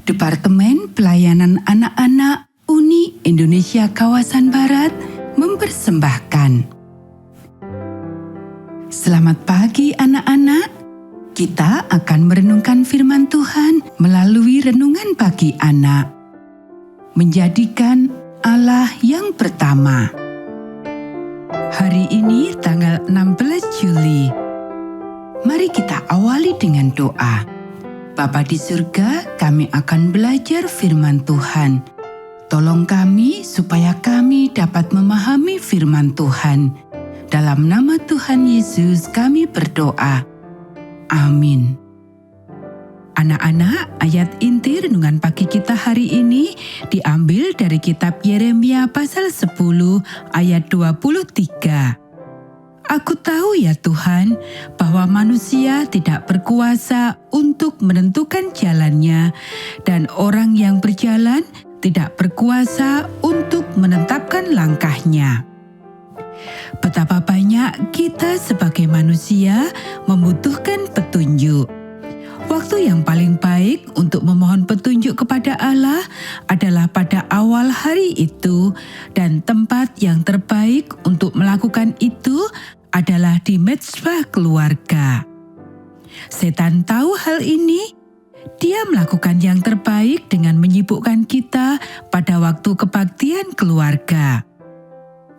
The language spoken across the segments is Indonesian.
Departemen Pelayanan Anak-anak Uni Indonesia Kawasan Barat mempersembahkan. Selamat pagi anak-anak. Kita akan merenungkan firman Tuhan melalui renungan pagi anak. Menjadikan Allah yang pertama. Hari ini tanggal 16 Juli. Mari kita awali dengan doa. Bapa di surga, kami akan belajar firman Tuhan. Tolong kami supaya kami dapat memahami firman Tuhan. Dalam nama Tuhan Yesus kami berdoa. Amin. Anak-anak, ayat inti renungan pagi kita hari ini diambil dari kitab Yeremia pasal 10 ayat 23. Aku tahu ya Tuhan, bahwa manusia tidak berkuasa untuk menentukan jalannya, dan orang yang berjalan tidak berkuasa untuk menetapkan langkahnya. Betapa banyak kita sebagai manusia membutuhkan petunjuk. Waktu yang paling baik untuk memohon petunjuk kepada Allah adalah pada awal hari itu, dan tempat yang terbaik untuk melakukan itu adalah di mezbah keluarga. Setan tahu hal ini. Dia melakukan yang terbaik dengan menyibukkan kita pada waktu kebaktian keluarga.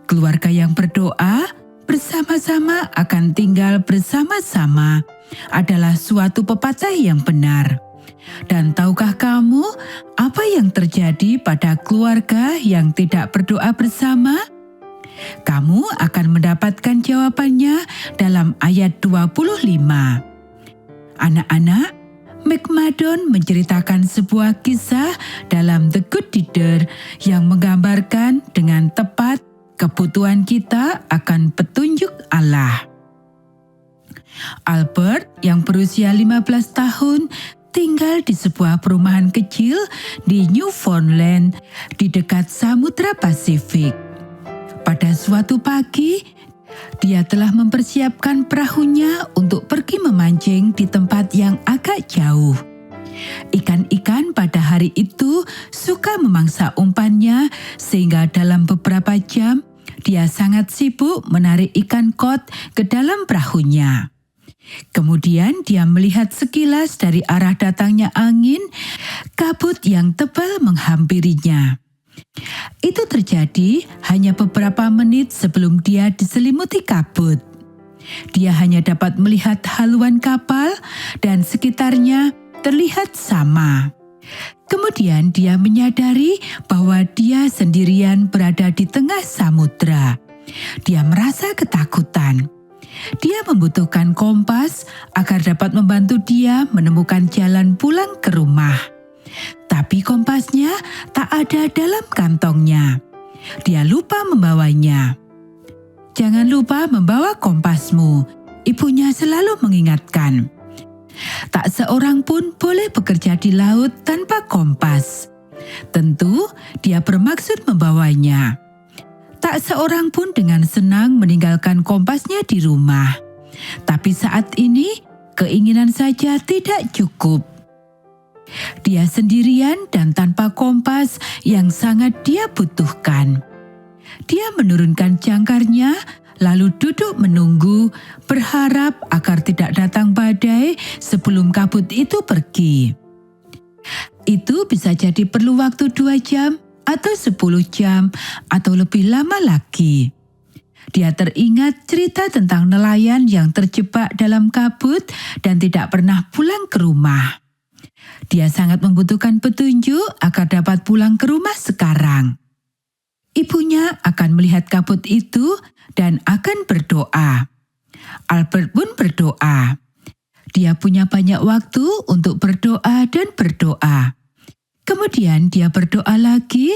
Keluarga yang berdoa bersama-sama akan tinggal bersama-sama adalah suatu pepatah yang benar. Dan tahukah kamu apa yang terjadi pada keluarga yang tidak berdoa bersama? Kamu akan mendapatkan jawabannya dalam ayat 25. Anak-anak, McMahon menceritakan sebuah kisah dalam The Good Leader yang menggambarkan dengan tepat kebutuhan kita akan petunjuk Allah. Albert yang berusia 15 tahun tinggal di sebuah perumahan kecil di Newfoundland di dekat Samudra Pasifik. Pada suatu pagi, dia telah mempersiapkan perahunya untuk pergi memancing di tempat yang agak jauh. Ikan-ikan pada hari itu suka memangsa umpannya, sehingga dalam beberapa jam dia sangat sibuk menarik ikan kod ke dalam perahunya. Kemudian dia melihat sekilas dari arah datangnya angin, kabut yang tebal menghampirinya. Itu terjadi hanya beberapa menit sebelum dia diselimuti kabut. Dia hanya dapat melihat haluan kapal dan sekitarnya terlihat sama. Kemudian dia menyadari bahwa dia sendirian berada di tengah samudra. Dia merasa ketakutan. Dia membutuhkan kompas agar dapat membantu dia menemukan jalan pulang ke rumah. Tapi kompasnya tak ada dalam kantongnya. Dia lupa membawanya. Jangan lupa membawa kompasmu, ibunya selalu mengingatkan. Tak seorang pun boleh bekerja di laut tanpa kompas. Tentu dia bermaksud membawanya. Tak seorang pun dengan senang meninggalkan kompasnya di rumah. Tapi saat ini keinginan saja tidak cukup. Dia sendirian dan tanpa kompas yang sangat dia butuhkan. Dia menurunkan jangkarnya, lalu duduk menunggu, berharap agar tidak datang badai sebelum kabut itu pergi. Itu bisa jadi perlu waktu 2 jam atau 10 jam atau lebih lama lagi. Dia teringat cerita tentang nelayan yang terjebak dalam kabut dan tidak pernah pulang ke rumah. Dia sangat membutuhkan petunjuk agar dapat pulang ke rumah sekarang. Ibunya akan melihat kabut itu dan akan berdoa. Albert pun berdoa. Dia punya banyak waktu untuk berdoa dan berdoa. Kemudian dia berdoa lagi,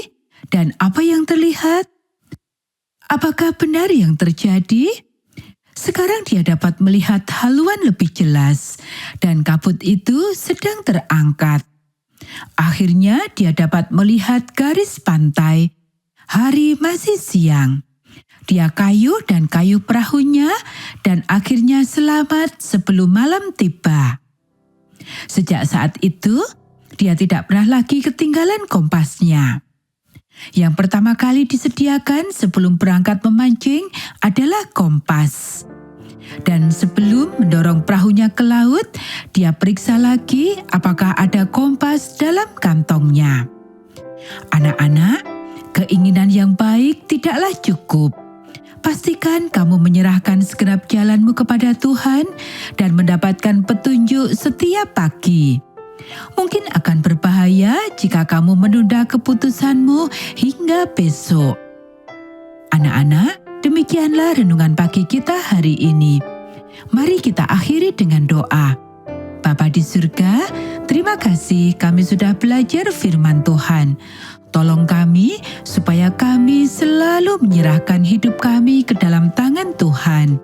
dan apa yang terlihat? Apakah benar yang terjadi? Sekarang dia dapat melihat haluan lebih jelas, dan kabut itu sedang terangkat. Akhirnya dia dapat melihat garis pantai. Hari masih siang. Dia kayu dan kayu perahunya, dan akhirnya selamat sebelum malam tiba. Sejak saat itu, Dia tidak pernah lagi ketinggalan kompasnya. Yang pertama kali disediakan sebelum berangkat memancing adalah kompas. Dan sebelum mendorong perahunya ke laut, dia periksa lagi apakah ada kompas dalam kantongnya. Anak-anak, keinginan yang baik tidaklah cukup. Pastikan kamu menyerahkan segenap jalanmu kepada Tuhan dan mendapatkan petunjuk setiap pagi. Mungkin akan berbahaya jika kamu menunda keputusanmu hingga besok. Anak-anak, demikianlah renungan pagi kita hari ini. Mari kita akhiri dengan doa. Bapa di surga, terima kasih kami sudah belajar firman Tuhan. Tolong kami supaya kami selalu menyerahkan hidup kami ke dalam tangan Tuhan.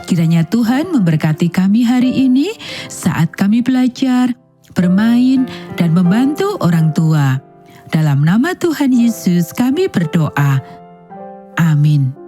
Kiranya Tuhan memberkati kami hari ini saat kami belajar, bermain, dan membantu orang tua. Dalam nama Tuhan Yesus kami berdoa. Amin.